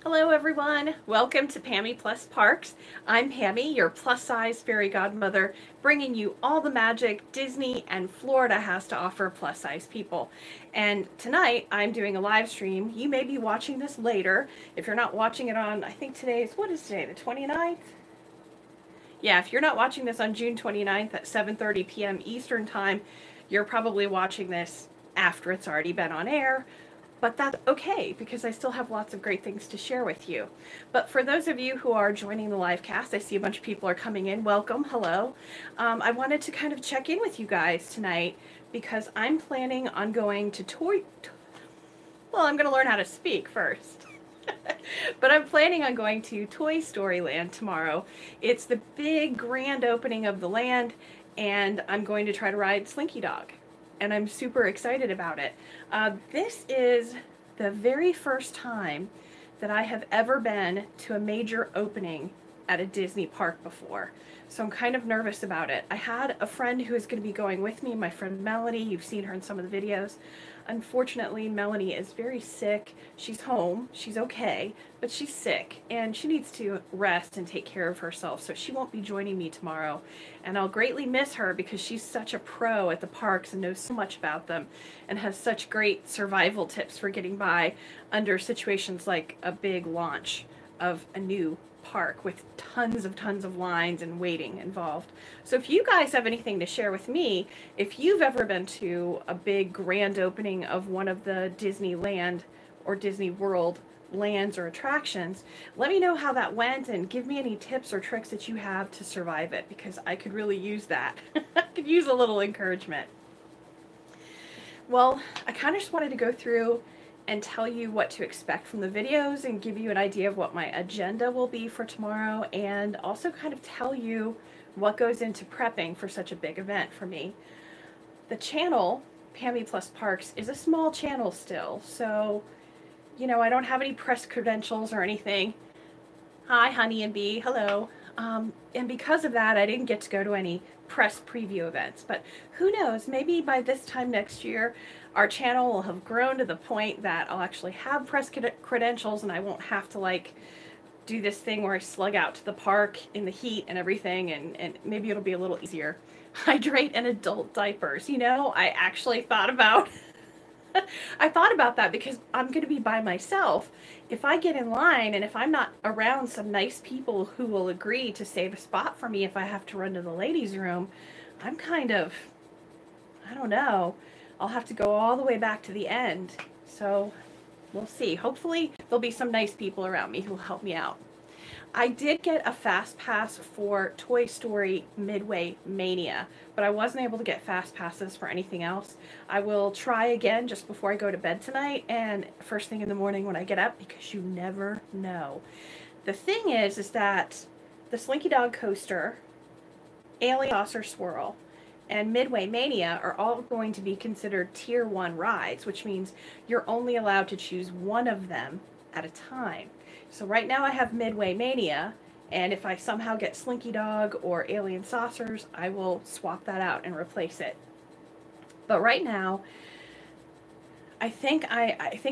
Hello everyone, welcome to Pammy Plus Parks. I'm Pammy, your plus size fairy godmother, bringing you all the magic Disney and Florida has to offer plus size people. And tonight I'm doing a live stream. You may be watching this later. If you're not watching it on, I think what is today, the 29th? Yeah, if you're not watching this on June 29th at 7:30 p.m. Eastern Time, you're probably watching this after it's already been on air. But that's okay because I still have lots of great things to share with you. But for those of you who are joining the live cast, I see a bunch of people are coming in. Welcome, hello. I wanted to kind of check in with you guys tonight because I'm planning on going to well, I'm going to learn how to speak first. But I'm planning on going to Toy Story Land tomorrow. It's the big grand opening of the land, and I'm going to try to ride Slinky Dog. And I'm super excited about it. This is the very first time that I have ever been to a major opening at a Disney park before. So I'm kind of nervous about it. I had a friend who is going to be going with me, my friend Melanie. You've seen her in some of the videos. Unfortunately, Melanie is very sick. She's home, she's okay, but she's sick and she needs to rest and take care of herself, so she won't be joining me tomorrow. And I'll greatly miss her because she's such a pro at the parks and knows so much about them and has such great survival tips for getting by under situations like a big launch of a new park with tons of lines and waiting involved. So if you guys have anything to share with me, if you've ever been to a big grand opening of one of the Disneyland or Disney World lands or attractions, let me know how that went and give me any tips or tricks that you have to survive it, because I could really use that. I could use a little encouragement. Well, I kind of just wanted to go through and tell you what to expect from the videos and give you an idea of what my agenda will be for tomorrow, and also kind of tell you what goes into prepping for such a big event for me. The channel, Pammy Plus Parks, is a small channel still, so, you know, I don't have any press credentials or anything. Hi, Honey and Bee, hello. And because of that, I didn't get to go to any press preview events, but who knows, maybe by this time next year, our channel will have grown to the point that I'll actually have press credentials and I won't have to like do this thing where I slug out to the park in the heat and everything, and maybe it'll be a little easier. Hydrate in adult diapers. You know, I actually thought about I thought about that because I'm going to be by myself. If I get in line and if I'm not around some nice people who will agree to save a spot for me if I have to run to the ladies' room, I'm kind of, I don't know, I'll have to go all the way back to the end. So we'll see. Hopefully there'll be some nice people around me who will help me out. I did get a fast pass for Toy Story Midway Mania, but I wasn't able to get fast passes for anything else. I will try again just before I go to bed tonight and first thing in the morning when I get up, because you never know. The thing is that the Slinky Dog Coaster, Alien Saucer Swirl, and Midway Mania are all going to be considered Tier 1 rides, which means you're only allowed to choose one of them at a time. So right now I have Midway Mania, and if I somehow get Slinky Dog or Alien Saucers, I will swap that out and replace it. But right now, I think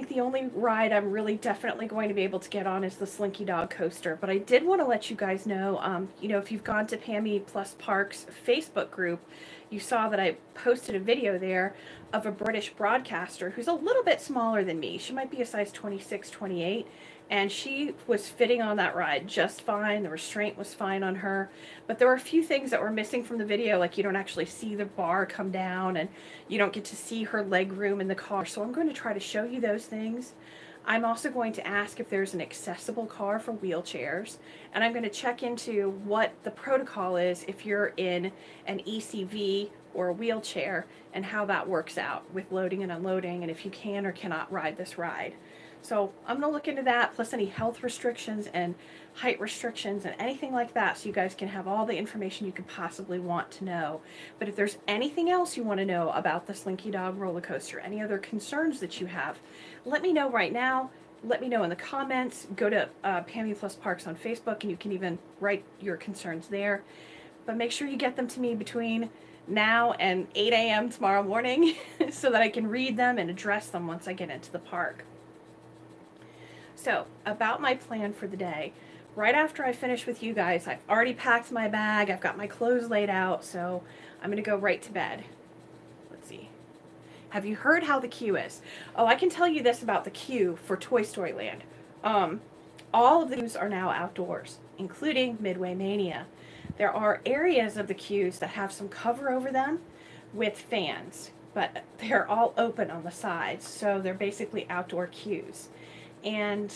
the only ride I'm really definitely going to be able to get on is the Slinky Dog Coaster. But I did want to let you guys know, you know, if you've gone to Pammy Plus Parks Facebook group, you saw that I posted a video there of a British broadcaster who's a little bit smaller than me. She might be a size 26, 28. And she was fitting on that ride just fine. The restraint was fine on her. But there were a few things that were missing from the video, like you don't actually see the bar come down and you don't get to see her leg room in the car. So I'm going to try to show you those things. I'm also going to ask if there's an accessible car for wheelchairs. And I'm going to check into what the protocol is if you're in an ECV or a wheelchair and how that works out with loading and unloading and if you can or cannot ride this ride. So I'm going to look into that, plus any health restrictions and height restrictions and anything like that, so you guys can have all the information you could possibly want to know. But if there's anything else you want to know about the Slinky Dog roller coaster, any other concerns that you have, let me know right now. Let me know in the comments. Go to Pammy Plus Parks on Facebook, and you can even write your concerns there. But make sure you get them to me between now and 8 a.m. tomorrow morning so that I can read them and address them once I get into the park. So, about my plan for the day. Right after I finish with you guys, I've already packed my bag, I've got my clothes laid out, so I'm going to go right to bed. Let's see. Have you heard how the queue is? Oh, I can tell you this about the queue for Toy Story Land. All of the queues are now outdoors, including Midway Mania. There are areas of the queues that have some cover over them with fans, but they're all open on the sides, so they're basically outdoor queues. And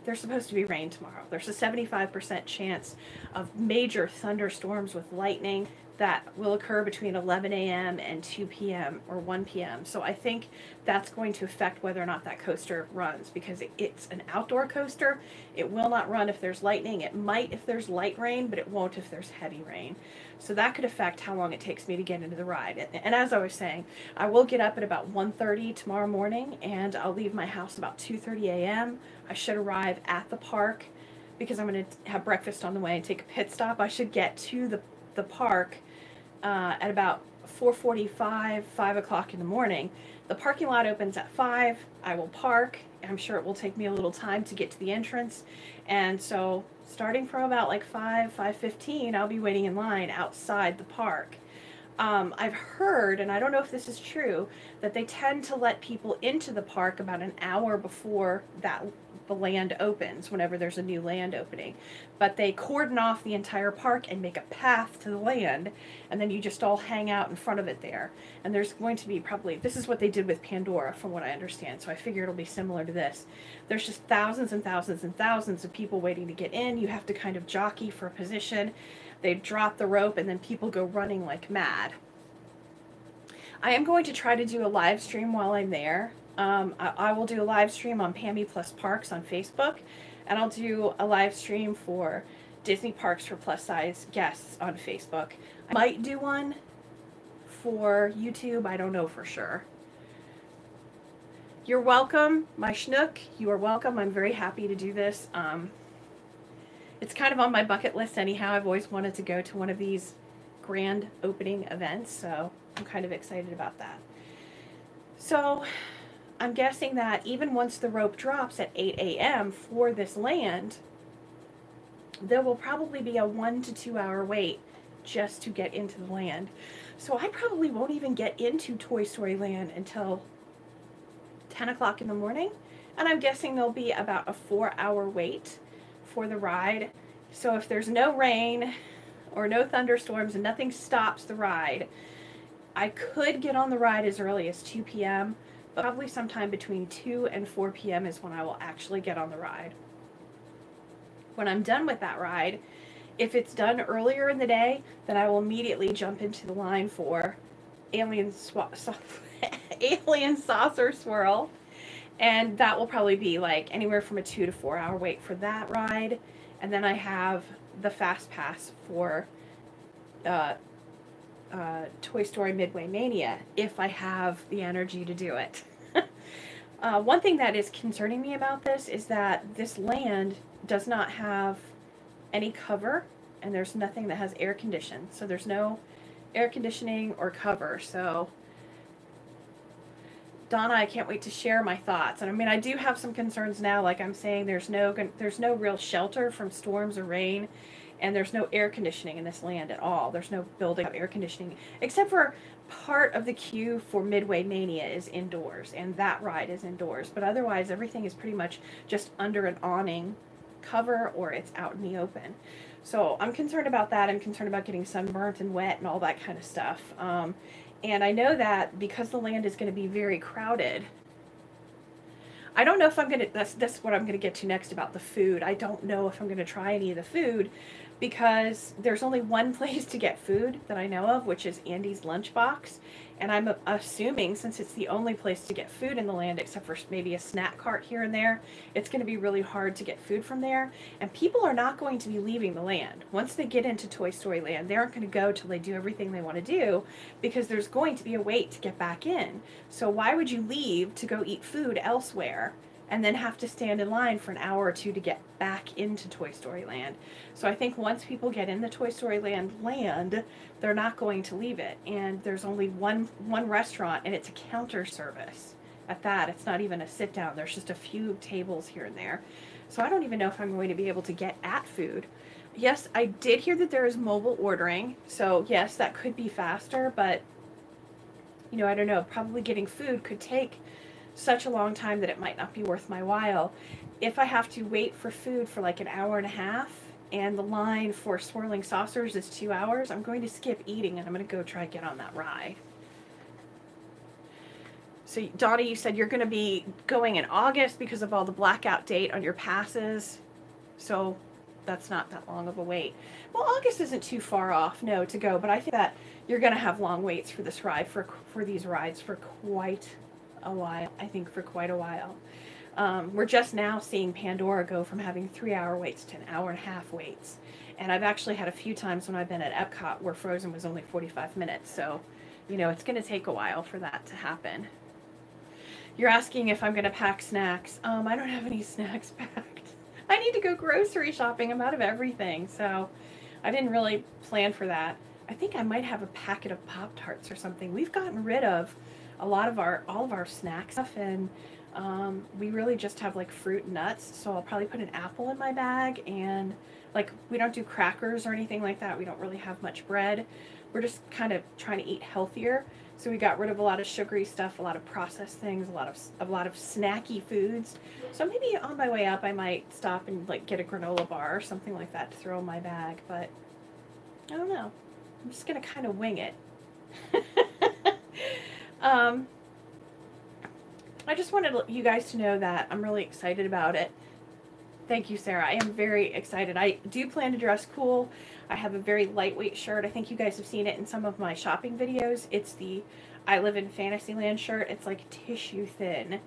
there's supposed to be rain tomorrow. There's a 75% chance of major thunderstorms with lightning that will occur between 11 a.m. and 2 p.m. or 1 p.m. So I think that's going to affect whether or not that coaster runs, because it's an outdoor coaster. It will not run if there's lightning. It might if there's light rain, but it won't if there's heavy rain. So that could affect how long it takes me to get into the ride. And as I was saying, I will get up at about 1:30 tomorrow morning, and I'll leave my house about 2:30 a.m. I should arrive at the park because I'm going to have breakfast on the way and take a pit stop. I should get to the park at about 4:45, 5 o'clock in the morning. The parking lot opens at 5. I will park. I'm sure it will take me a little time to get to the entrance. And so starting from about like 5:15, I'll be waiting in line outside the park. I've heard, and I don't know if this is true, that they tend to let people into the park about an hour before the land opens, whenever there's a new land opening. But they cordon off the entire park and make a path to the land, and then you just all hang out in front of it there. And there's going to be this is what they did with Pandora, from what I understand, so I figure it'll be similar to this. There's just thousands and thousands and thousands of people waiting to get in. You have to kind of jockey for a position. They drop the rope, and then people go running like mad. I am going to try to do a live stream while I'm there. I will do a live stream on Pammy Plus Parks on Facebook, and I'll do a live stream for Disney Parks for Plus Size guests on Facebook. I might do one for YouTube. I don't know for sure. You're welcome, my schnook. You are welcome. I'm very happy to do this. It's kind of on my bucket list anyhow. I've always wanted to go to one of these grand opening events, so I'm kind of excited about that. So I'm guessing that even once the rope drops at 8 a.m. for this land, there will probably be a 1 to 2 hour wait just to get into the land. So I probably won't even get into Toy Story Land until 10 o'clock in the morning, and I'm guessing there'll be about a 4-hour wait for the ride. So if there's no rain or no thunderstorms and nothing stops the ride, I could get on the ride as early as 2 p.m., but probably sometime between 2 and 4 p.m. is when I will actually get on the ride. When I'm done with that ride, if it's done earlier in the day, then I will immediately jump into the line for Alien Saucer Swirl. And that will probably be like anywhere from a 2 to 4 hour wait for that ride. And then I have the Fast Pass for Toy Story Midway Mania, if I have the energy to do it. One thing that is concerning me about this is that this land does not have any cover, and there's nothing that has air conditioning. So there's no air conditioning or cover. So Donna, I can't wait to share my thoughts. And I mean, I do have some concerns now. Like I'm saying, there's no real shelter from storms or rain, and there's no air conditioning in this land at all. There's no building of air conditioning, except for part of the queue for Midway Mania is indoors, and that ride is indoors. But otherwise, everything is pretty much just under an awning cover, or it's out in the open. So I'm concerned about that. I'm concerned about getting sunburnt and wet and all that kind of stuff. And I know that because the land is going to be very crowded, I don't know if I'm going to, that's what I'm going to get to next about the food. I don't know if I'm going to try any of the food, because there's only one place to get food that I know of, which is Andy's Lunchbox. And I'm assuming, since it's the only place to get food in the land, except for maybe a snack cart here and there, it's going to be really hard to get food from there. And people are not going to be leaving the land. Once they get into Toy Story Land, they aren't going to go till they do everything they want to do, because there's going to be a wait to get back in. So why would you leave to go eat food elsewhere and then have to stand in line for an hour or two to get back into Toy Story Land? So I think once people get in the Toy Story Land, they're not going to leave it. And there's only one restaurant, and it's a counter service. At that, it's not even a sit down. There's just a few tables here and there. So I don't even know if I'm going to be able to get at food. Yes, I did hear that there is mobile ordering. So yes, that could be faster, but you know, I don't know. Probably getting food could take such a long time that it might not be worth my while. If I have to wait for food for like an hour and a half and the line for swirling saucers is 2 hours, I'm going to skip eating and I'm going to go try to get on that ride. So Donnie, you said you're going to be going in August because of all the blackout date on your passes. So that's not that long of a wait. Well, August isn't too far off, no, to go, but I think that you're going to have long waits for this ride, for these rides for quite a while. I think for quite a while. We're just now seeing Pandora go from having 3-hour waits to an hour and a half waits. And I've actually had a few times when I've been at Epcot where Frozen was only 45 minutes. So, you know, it's going to take a while for that to happen. You're asking if I'm going to pack snacks. I don't have any snacks packed. I need to go grocery shopping. I'm out of everything. So I didn't really plan for that. I think I might have a packet of Pop-Tarts or something. We've gotten rid of all of our snack stuff, and we really just have like fruit and nuts. So I'll probably put an apple in my bag, and like we don't do crackers or anything like that. We don't really have much bread. We're just kind of trying to eat healthier. So we got rid of a lot of sugary stuff, a lot of processed things, a lot of snacky foods. So maybe on my way up I might stop and like get a granola bar or something like that to throw in my bag, but I don't know. I'm just gonna kind of wing it. I just wanted you guys to know that I'm really excited about it. Thank you, Sarah. I am very excited. I do plan to dress cool. I have a very lightweight shirt. I think you guys have seen it in some of my shopping videos. It's the I Live in Fantasyland shirt. It's like tissue thin.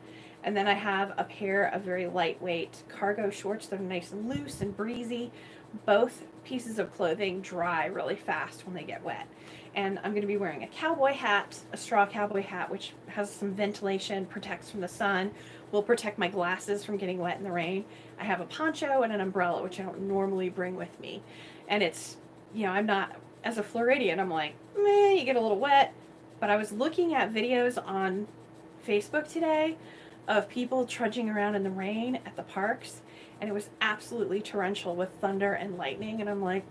And then I have a pair of very lightweight cargo shorts that are nice and loose and breezy. Both pieces of clothing dry really fast when they get wet. And I'm going to be wearing a cowboy hat, a straw cowboy hat, which has some ventilation, protects from the sun, will protect my glasses from getting wet in the rain. I have a poncho and an umbrella, which I don't normally bring with me. And it's, you know, I'm not, as a Floridian, I'm like, meh, you get a little wet. But I was looking at videos on Facebook today of people trudging around in the rain at the parks, and it was absolutely torrential with thunder and lightning, and I'm like,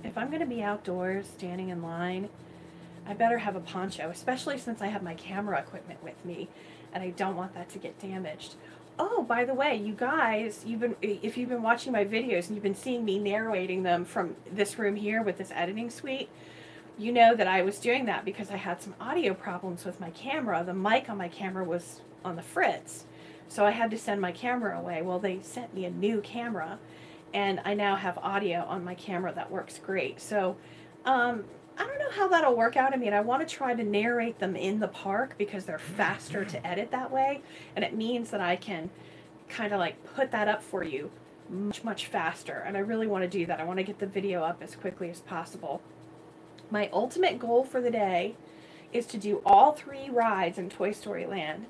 if I'm going to be outdoors standing in line, I better have a poncho, especially since I have my camera equipment with me, and I don't want that to get damaged. Oh, by the way, you guys, if you've been watching my videos and you've been seeing me narrating them from this room here with this editing suite, you know that I was doing that because I had some audio problems with my camera. The mic on my camera was on the fritz, so I had to send my camera away. Well, they sent me a new camera, and I now have audio on my camera that works great. So I don't know how that'll work out. I mean, I want to try to narrate them in the park because they're faster to edit that way, and it means that I can kind of like put that up for you much faster, and I really want to do that. I want to get the video up as quickly as possible. My ultimate goal for the day is to do all 3 rides in Toy Story Land,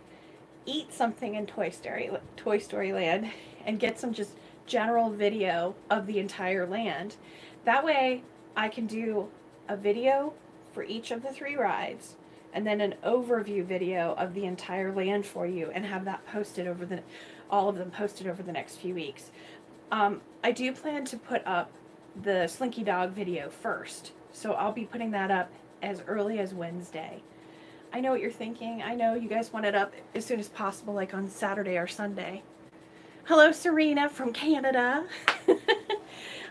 eat something in Toy Story Land, and get some just general video of the entire land. That way I can do a video for each of the 3 rides and then an overview video of the entire land for you, and have that posted over all of them posted over the next few weeks. I do plan to put up the Slinky Dog video first, so I'll be putting that up as early as Wednesday. I know what you're thinking. I know you guys want it up as soon as possible, like on Saturday or Sunday. Hello, Serena from Canada.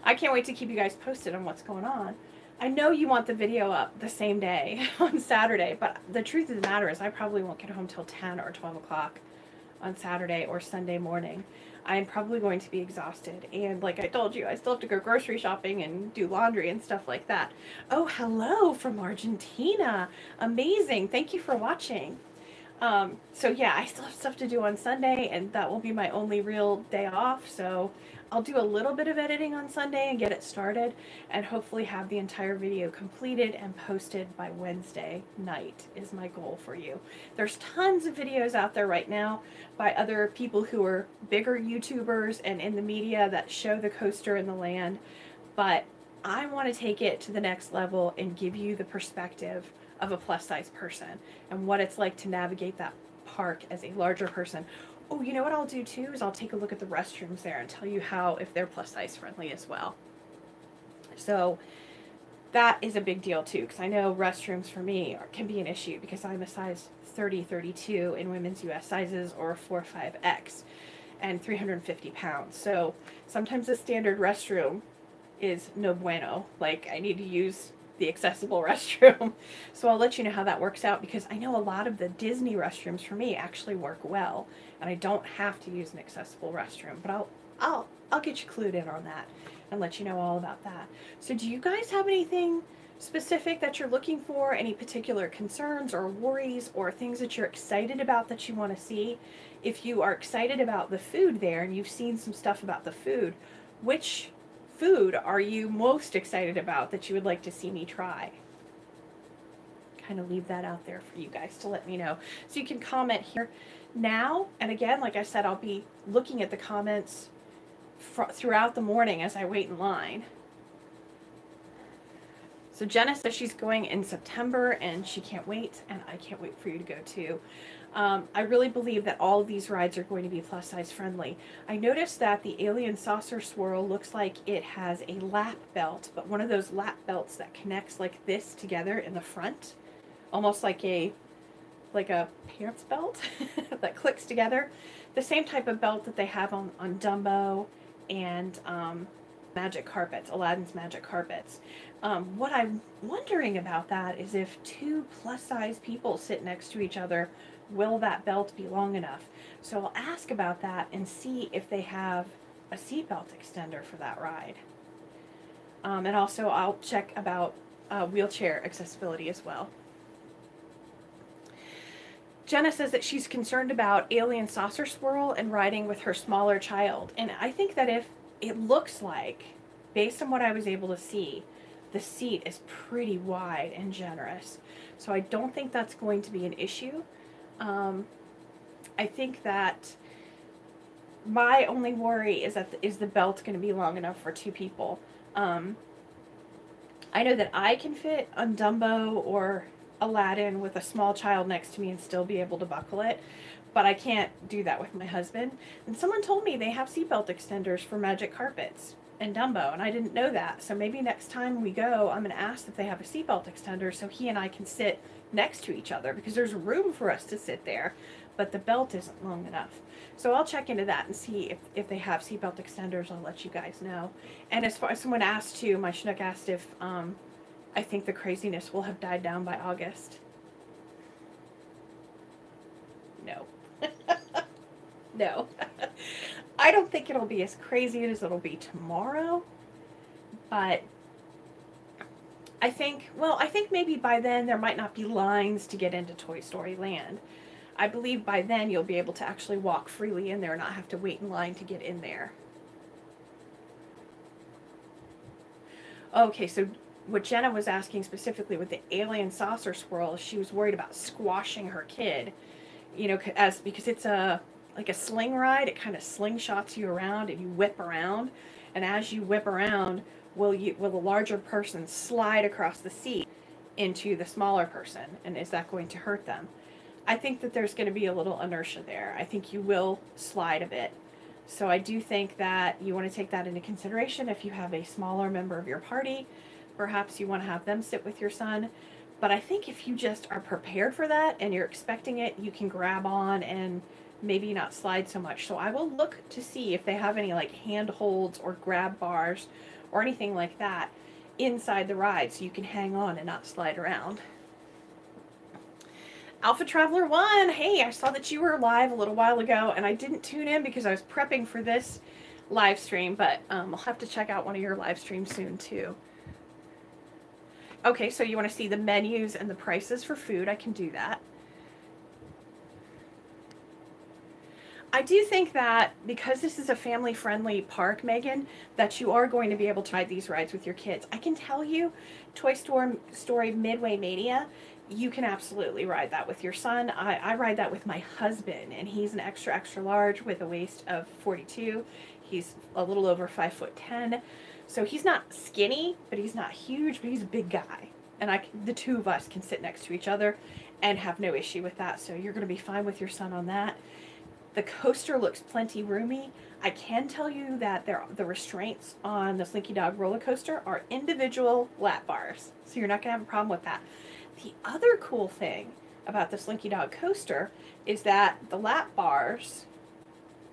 I can't wait to keep you guys posted on what's going on. I know you want the video up the same day on Saturday, but the truth of the matter is I probably won't get home till 10 or 12 o'clock on Saturday or Sunday morning. I'm probably going to be exhausted, and like I told you, I still have to go grocery shopping and do laundry and stuff like that. Oh, hello from Argentina. Amazing. Thank you for watching. So yeah, I still have stuff to do on Sunday, and that will be my only real day off, so I'll do a little bit of editing on Sunday and get it started, and hopefully have the entire video completed and posted by Wednesday night is my goal for you. There's tons of videos out there right now by other people who are bigger YouTubers and in the media that show the coaster and the land, but I want to take it to the next level and give you the perspective of a plus size person and what it's like to navigate that park as a larger person. Oh, you know what I'll do too is I'll take a look at the restrooms there and tell you how, if they're plus size friendly as well. So that is a big deal too, because I know restrooms for me can be an issue because I'm a size 30, 32 in women's US sizes, or a 4, 5X, and 350 pounds. So sometimes the standard restroom is no bueno. Like, I need to use the accessible restroom. So I'll let you know how that works out, because I know a lot of the Disney restrooms for me actually work well, and I don't have to use an accessible restroom. But I'll get you clued in on that and let you know all about that. So do you guys have anything specific that you're looking for? Any particular concerns or worries or things that you're excited about that you want to see? If you are excited about the food there and you've seen some stuff about the food, which food are you most excited about that you would like to see me try? Kind of leave that out there for you guys to let me know. So you can comment here now. And again, like I said, I'll be looking at the comments throughout the morning as I wait in line. So Jenna says she's going in September and she can't wait, and I can't wait for you to go too. I really believe that all of these rides are going to be plus size friendly. I noticed that the Alien Saucer Swirl looks like it has a lap belt, but one of those lap belts that connects like this together in the front, almost like a pants belt that clicks together. The same type of belt that they have on Dumbo and Magic Carpets, Aladdin's Magic Carpets. What I'm wondering about that is if two plus size people sit next to each other, will that belt be long enough? So I'll ask about that and see if they have a seatbelt extender for that ride. And also I'll check about wheelchair accessibility as well. Jenna says that she's concerned about Alien Saucer Swirl and riding with her smaller child. And I think that if it looks like, based on what I was able to see, the seat is pretty wide and generous. So I don't think that's going to be an issue. I think that my only worry is that is the belt going to be long enough for two people. I know that I can fit on Dumbo or Aladdin with a small child next to me and still be able to buckle it, but I can't do that with my husband. And someone told me they have seatbelt extenders for Magic Carpets and Dumbo, and I didn't know that. So maybe next time we go, I'm going to ask if they have a seatbelt extender so he and I can sit next to each other, because there's room for us to sit there, but the belt isn't long enough. So I'll check into that and see if they have seatbelt extenders. I'll let you guys know. And as far as someone asked too, my Schnook asked if I think the craziness will have died down by August. No. No. I don't think it'll be as crazy as it'll be tomorrow, but I think maybe by then there might not be lines to get into Toy Story Land. I believe by then you'll be able to actually walk freely in there and not have to wait in line to get in there. Okay, so what Jenna was asking specifically with the Alien Saucer Swirl, she was worried about squashing her kid, you know, because it's like a sling ride. It kind of slingshots you around and you whip around, and as you whip around, will the larger person slide across the seat into the smaller person, and is that going to hurt them? I think that there's going to be a little inertia there. I think you will slide a bit. So I do think that you want to take that into consideration if you have a smaller member of your party. Perhaps you want to have them sit with your son. But I think if you just are prepared for that and you're expecting it, you can grab on and maybe not slide so much. So I will look to see if they have any like handholds or grab bars or anything like that inside the ride so you can hang on and not slide around. Alpha Traveler 1, hey, I saw that you were live a little while ago, and I didn't tune in because I was prepping for this live stream, but I'll have to check out one of your live streams soon too. Okay, so you want to see the menus and the prices for food? I can do that. I do think that because this is a family-friendly park, Megan, that you are going to be able to ride these rides with your kids. I can tell you, Toy Story Midway Mania, you can absolutely ride that with your son. I ride that with my husband, and he's an extra, extra large with a waist of 42. He's a little over 5'10". So he's not skinny, but he's not huge, but he's a big guy. And the two of us can sit next to each other. and have no issue with that. So you're going to be fine with your son on that. The coaster looks plenty roomy. I can tell you that the restraints on the Slinky Dog roller coaster are individual lap bars. So you're not going to have a problem with that. The other cool thing about the Slinky Dog coaster is that the lap bars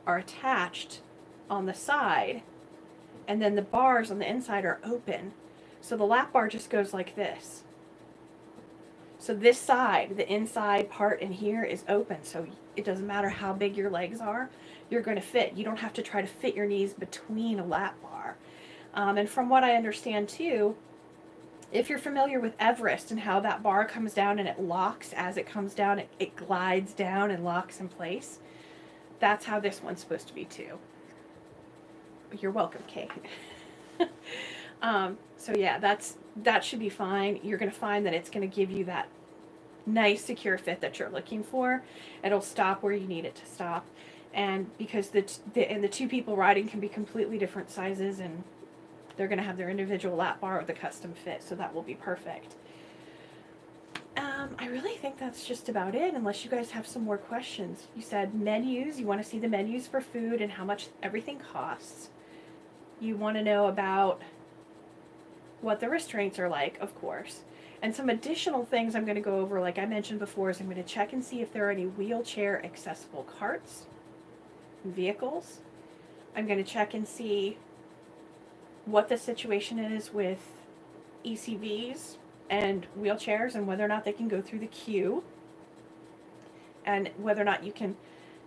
are attached on the side, and then the bars on the inside are open. So the lap bar just goes like this. So this side, the inside part in here is open, so it doesn't matter how big your legs are, you're going to fit. You don't have to try to fit your knees between a lap bar. And from what I understand too, if you're familiar with Everest and how that bar comes down and it locks as it comes down, it glides down and locks in place, that's how this one's supposed to be too. You're welcome, Kate. So yeah, that should be fine. You're going to find that it's going to give you that nice secure fit that you're looking for. It'll stop where you need it to stop. And because the two people riding can be completely different sizes, and they're going to have their individual lap bar with a custom fit, so that will be perfect. I really think that's just about it, unless you guys have some more questions. You said menus. You want to see the menus for food and how much everything costs. You want to know about what the restraints are like, of course. And some additional things I'm going to go over, like I mentioned before, is I'm going to check and see if there are any wheelchair accessible carts and vehicles. I'm going to check and see what the situation is with ECVs and wheelchairs and whether or not they can go through the queue, and whether or not you can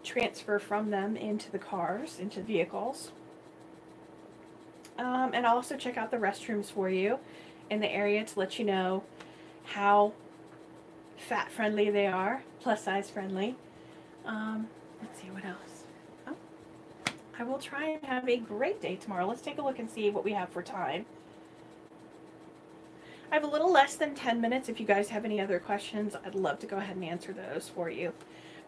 transfer from them into the cars, into vehicles. And I'll also check out the restrooms for you in the area to let you know how fat friendly they are, plus size friendly. Let's see what else. Oh, I will try and have a great day tomorrow. Let's take a look and see what we have for time. I have a little less than 10 minutes. If you guys have any other questions, I'd love to go ahead and answer those for you.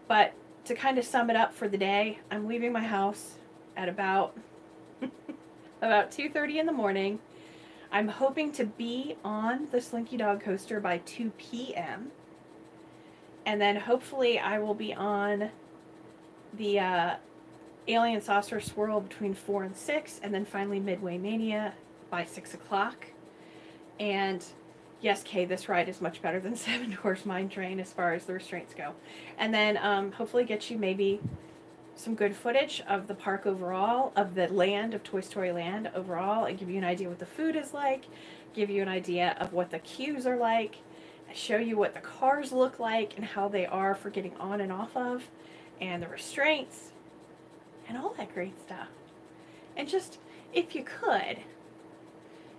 But to kind of sum it up for the day, I'm leaving my house at about 2:30 in the morning. I'm hoping to be on the Slinky Dog coaster by 2 p.m. And then hopefully I will be on the Alien Saucer Swirl between 4 and 6, and then finally Midway Mania by 6 o'clock. And yes, Kay, this ride is much better than Seven Dwarfs Mine Train as far as the restraints go. And then hopefully get you maybe some good footage of the park overall, of the land, of Toy Story Land overall, and give you an idea what the food is like, give you an idea of what the queues are like, show you what the cars look like and how they are for getting on and off of, and the restraints, and all that great stuff. And just, if you could,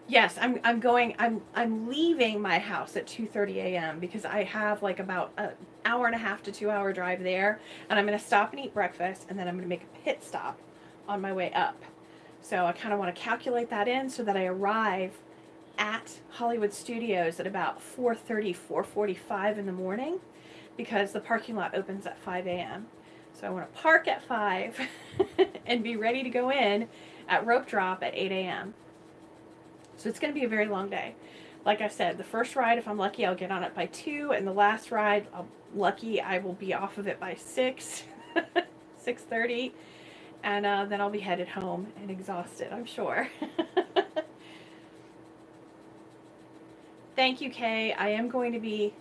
yes, I'm leaving my house at 2:30 a.m. because I have like about an hour and a half to 2 hour drive there, and I'm going to stop and eat breakfast, and then I'm going to make a pit stop on my way up. So I kind of want to calculate that in so that I arrive at Hollywood Studios at about 4:30, 4:45 in the morning, because the parking lot opens at 5 a.m. So I want to park at 5 and be ready to go in at rope drop at 8 a.m. So it's going to be a very long day. Like I said, the first ride, if I'm lucky, I'll get on it by 2, and the last ride, lucky, I will be off of it by 6, 6:30, and then I'll be headed home and exhausted, I'm sure. Thank you, Kay. I am going to be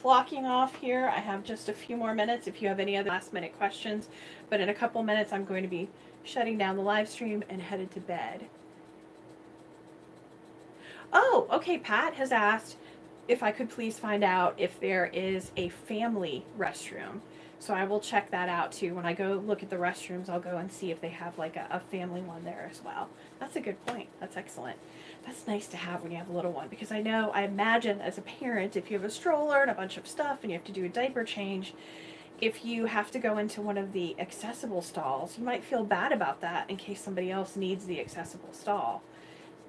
clocking off here. I have just a few more minutes if you have any other last-minute questions, but in a couple minutes, I'm going to be shutting down the live stream and headed to bed. Oh, okay, Pat has asked if I could please find out if there is a family restroom. So I will check that out too. When I go look at the restrooms, I'll go and see if they have like a family one there as well. That's a good point. That's excellent. That's nice to have when you have a little one, because I imagine as a parent, if you have a stroller and a bunch of stuff and you have to do a diaper change, if you have to go into one of the accessible stalls, you might feel bad about that in case somebody else needs the accessible stall.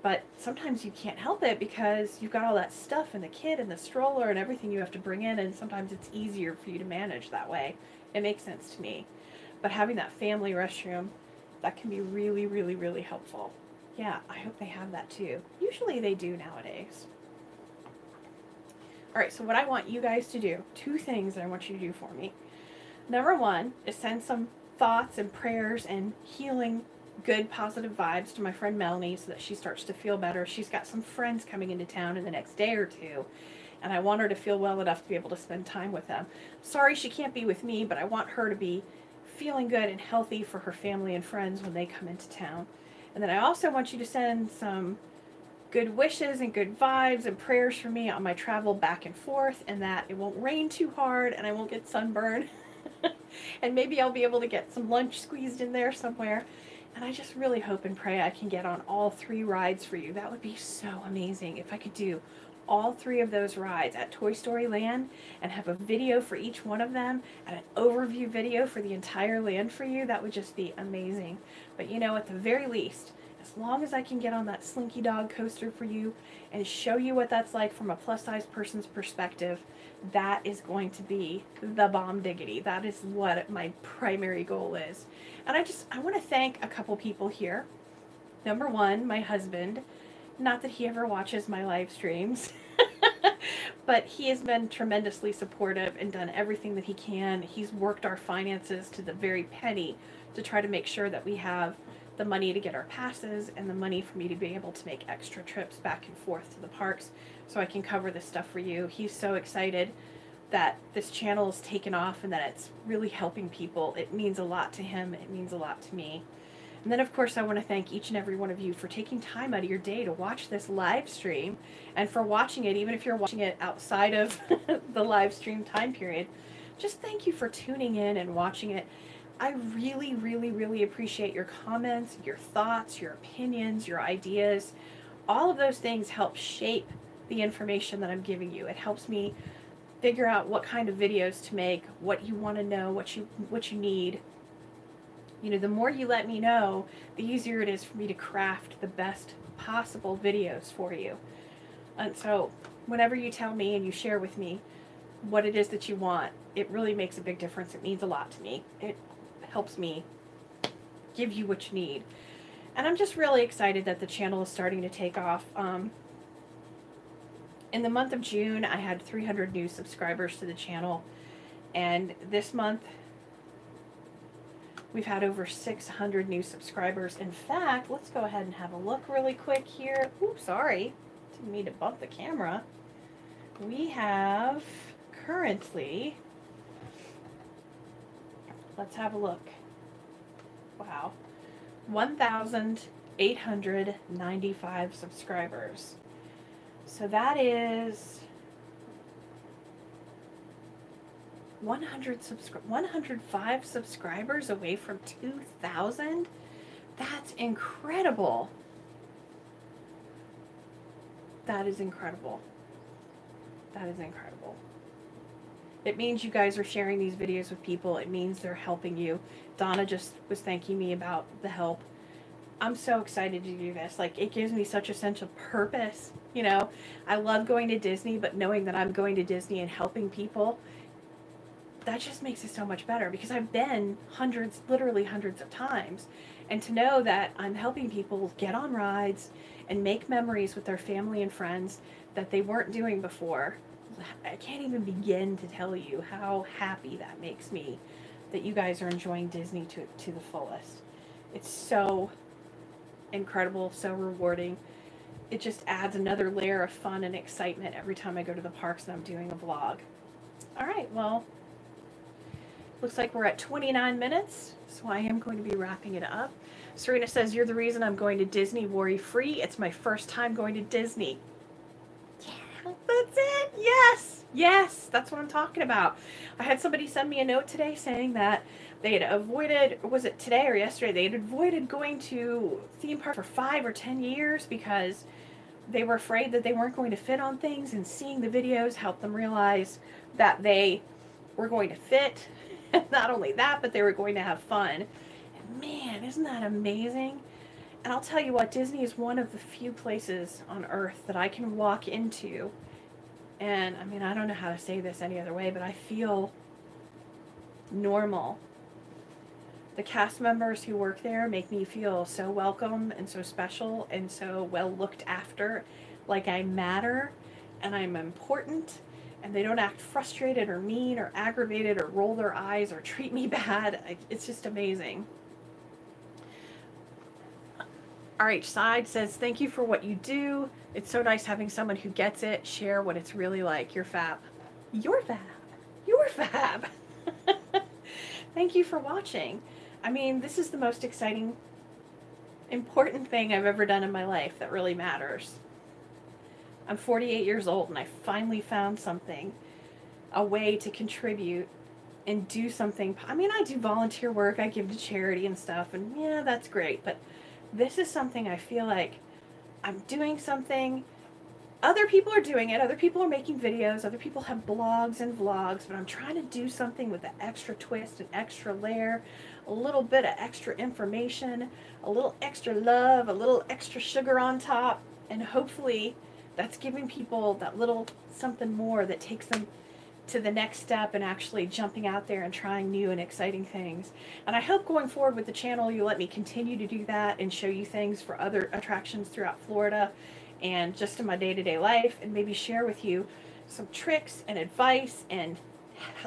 But sometimes you can't help it because you've got all that stuff and the kid and the stroller and everything you have to bring in, and sometimes it's easier for you to manage that way. It makes sense to me. But having that family restroom, that can be really, really, really helpful. Yeah, I hope they have that too. Usually they do nowadays. All right, so what I want you guys to do, two things that I want you to do for me. Number one is send some thoughts and prayers and healing, good, positive vibes to my friend Melanie so that she starts to feel better. She's got some friends coming into town in the next day or two, and I want her to feel well enough to be able to spend time with them. Sorry she can't be with me, but I want her to be feeling good and healthy for her family and friends when they come into town. And then I also want you to send some good wishes and good vibes and prayers for me on my travel back and forth, and that it won't rain too hard and I won't get sunburned. And maybe I'll be able to get some lunch squeezed in there somewhere. And I just really hope and pray I can get on all 3 rides for you. That would be so amazing if I could do all 3 of those rides at Toy Story Land and have a video for each one of them and an overview video for the entire land for you. That would just be amazing. But you know, at the very least, as long as I can get on that Slinky Dog coaster for you and show you what that's like from a plus-size person's perspective, that is going to be the bomb diggity. That is what my primary goal is. And I want to thank a couple people here. Number one, my husband. Not that he ever watches my live streams, but he has been tremendously supportive and done everything that he can. He's worked our finances to the very penny to try to make sure that we have the money to get our passes and the money for me to be able to make extra trips back and forth to the parks so I can cover this stuff for you. He's so excited that this channel is taken off and that it's really helping people. It means a lot to him. It means a lot to me. And then, of course, I want to thank each and every one of you for taking time out of your day to watch this live stream and for watching it, even if you're watching it outside of the live stream time period. Just thank you for tuning in and watching it. I really, really, really appreciate your comments, your thoughts, your opinions, your ideas. All of those things help shape the information that I'm giving you. It helps me figure out what kind of videos to make, what you want to know, what you need. You know, the more you let me know, the easier it is for me to craft the best possible videos for you. And so whenever you tell me and you share with me what it is that you want, it really makes a big difference. It means a lot to me. It helps me give you what you need. And I'm just really excited that the channel is starting to take off. In the month of June, I had 300 new subscribers to the channel. And this month, we've had over 600 new subscribers. In fact, let's go ahead and have a look really quick here. Oops, sorry. Didn't mean to bump the camera. We have currently, let's have a look. Wow. 1,895 subscribers. So that is 105 subscribers away from 2,000. That's incredible. That is incredible. That is incredible. It means you guys are sharing these videos with people. It means they're helping you. Donna just was thanking me about the help. I'm so excited to do this. Like, it gives me such a sense of purpose. You know, I love going to Disney, but knowing that I'm going to Disney and helping people, that just makes it so much better, because I've been hundreds, literally hundreds of times. And to know that I'm helping people get on rides and make memories with their family and friends that they weren't doing before, I can't even begin to tell you how happy that makes me, that you guys are enjoying Disney to the fullest. It's so incredible, so rewarding. It just adds another layer of fun and excitement every time I go to the parks and I'm doing a vlog. All right, well, looks like we're at 29 minutes, so I am going to be wrapping it up. Serena says, you're the reason I'm going to Disney worry-free. It's my first time going to Disney. Yeah, that's it. Yes, yes, that's what I'm talking about. I had somebody send me a note today saying that they had avoided, was it today or yesterday, they had avoided going to theme park for 5 or 10 years because they were afraid that they weren't going to fit on things, and seeing the videos helped them realize that they were going to fit. And not only that, but they were going to have fun. And man, isn't that amazing? And I'll tell you what, Disney is one of the few places on earth that I can walk into, and I mean, I don't know how to say this any other way, but I feel normal. The cast members who work there make me feel so welcome and so special and so well looked after, like I matter and I'm important. and they don't act frustrated or mean or aggravated or roll their eyes or treat me bad. It's just amazing. RH Side says, thank you for what you do. It's so nice having someone who gets it, share what it's really like. You're fab. You're fab. You're fab. Thank you for watching. I mean, this is the most exciting, important thing I've ever done in my life that really matters. I'm 48 years old and I finally found something, a way to contribute and do something. I mean, I do volunteer work, I give to charity and stuff, and yeah, that's great, but this is something I feel like I'm doing something. Other people are doing it, other people are making videos, other people have blogs and vlogs, but I'm trying to do something with an extra twist, an extra layer, a little bit of extra information, a little extra love, a little extra sugar on top, and hopefully that's giving people that little something more that takes them to the next step and actually jumping out there and trying new and exciting things. And I hope going forward with the channel you let me continue to do that and show you things for other attractions throughout Florida and just in my day-to-day life, and maybe share with you some tricks and advice and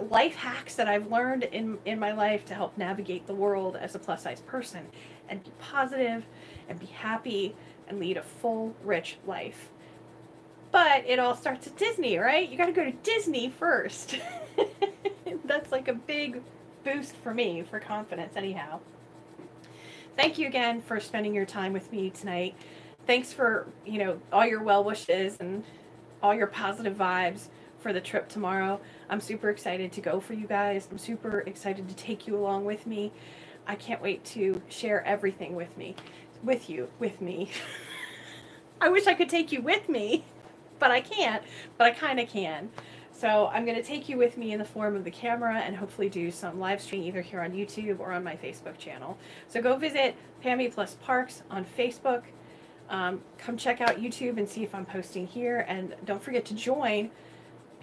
life hacks that I've learned in my life to help navigate the world as a plus-size person and be positive and be happy and lead a full, rich life. But it all starts at Disney, right? You got to go to Disney first. That's like a big boost for me, for confidence anyhow. Thank you again for spending your time with me tonight. Thanks for, you know, all your well wishes and all your positive vibes for the trip tomorrow. I'm super excited to go for you guys. I'm super excited to take you along with me. I can't wait to share everything with me. I wish I could take you with me, but I can't, but I kind of can. So I'm going to take you with me in the form of the camera and hopefully do some live stream either here on YouTube or on my Facebook channel. So go visit Pammy Plus Parks on Facebook. Come check out YouTube and see if I'm posting here. And don't forget to join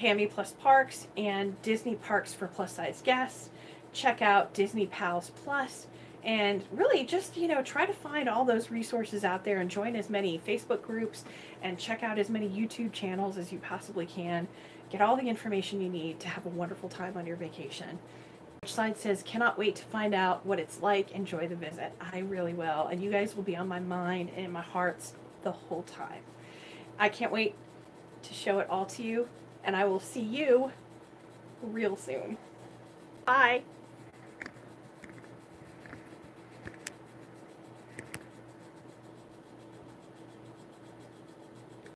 Pammy Plus Parks and Disney Parks for Plus Size Guests. Check out Disney Pals Plus. And really just, you know, try to find all those resources out there and join as many Facebook groups and check out as many YouTube channels as you possibly can. Get all the information you need to have a wonderful time on your vacation. Which Side says, cannot wait to find out what it's like. Enjoy the visit. I really will. And you guys will be on my mind and in my hearts the whole time. I can't wait to show it all to you. And I will see you real soon. Bye.